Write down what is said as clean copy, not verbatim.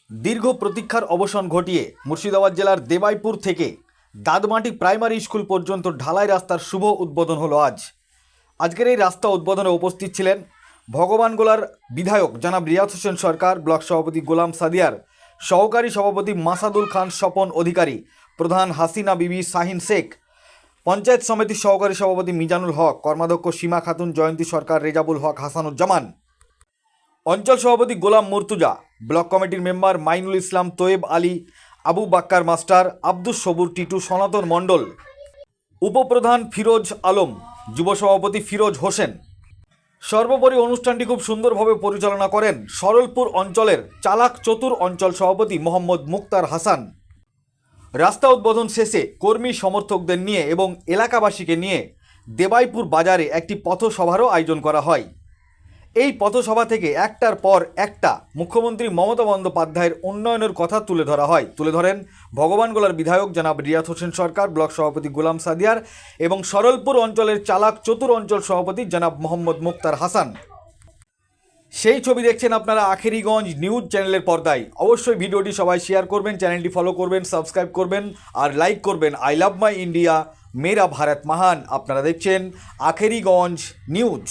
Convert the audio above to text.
দীর্ঘ প্রতীক্ষার অবসান ঘটিয়ে মুর্শিদাবাদ জেলার দেবাইপুর থেকে দাদমাটি প্রাইমারি স্কুল পর্যন্ত ঢালাই রাস্তার শুভ উদ্বোধন হলো আজ। আজকের এই রাস্তা উদ্বোধনে উপস্থিত ছিলেন ভগবানগোলার বিধায়ক জনাব রিয়াজ হোসেন সরকার, ব্লক সভাপতি গোলাম সাদিয়ার, সহকারী সভাপতি মাসাদুল খান স্বপন অধিকারী, প্রধান হাসিনা বিবি শাহিন শেখ, পঞ্চায়েত সমিতির সহকারী সভাপতি মিজানুল হক, কর্মাধ্যক্ষ সীমা খাতুন, জয়ন্তী সরকার, রেজাবুল হক, হাসানুজ্জামান, অঞ্চল সভাপতি গোলাম মুর্তুজা, ব্লক কমিটির মেম্বার মাইনুল ইসলাম, তোয়েব আলী, আবু বাক্কার মাস্টার, আব্দুস সবুর টিটু, সনাতন মণ্ডল, উপপ্রধান ফিরোজ আলম, যুব সভাপতি ফিরোজ হোসেন। সর্বোপরি অনুষ্ঠানটি খুব সুন্দরভাবে পরিচালনা করেন সরলপুর অঞ্চলের চালাক চতুর অঞ্চল সভাপতি মোহাম্মদ মুক্তার হাসান। রাস্তা উদ্বোধন শেষে কর্মী সমর্থকদের নিয়ে এবং এলাকাবাসীকে নিয়ে দেবাইপুর বাজারে একটি পথসভারও আয়োজন করা হয়। এই পথসভা থেকে একটার পর একটা মুখ্যমন্ত্রী মমতা বন্দ্যোপাধ্যায়ের উন্নয়নের কথা তুলে ধরেন ভগবানগোলার বিধায়ক জনাব রিয়াজ হোসেন সরকার, ব্লক সভাপতি গোলাম সাদিয়ার এবং সরলপুর অঞ্চলের চালাক চতুর অঞ্চল সভাপতি জনাব মোহাম্মদ মুক্তার হাসান। সেই ছবি দেখছেন আপনারা আখেরিগঞ্জ নিউজ চ্যানেলের পর্দায়। অবশ্যই ভিডিওটি সবাই শেয়ার করবেন, চ্যানেলটি ফলো করবেন, সাবস্ক্রাইব করবেন আর লাইক করবেন। আই লাভ মাই ইন্ডিয়া, মেরা ভারত মহান। আপনারা দেখছেন আখেরিগঞ্জ নিউজ।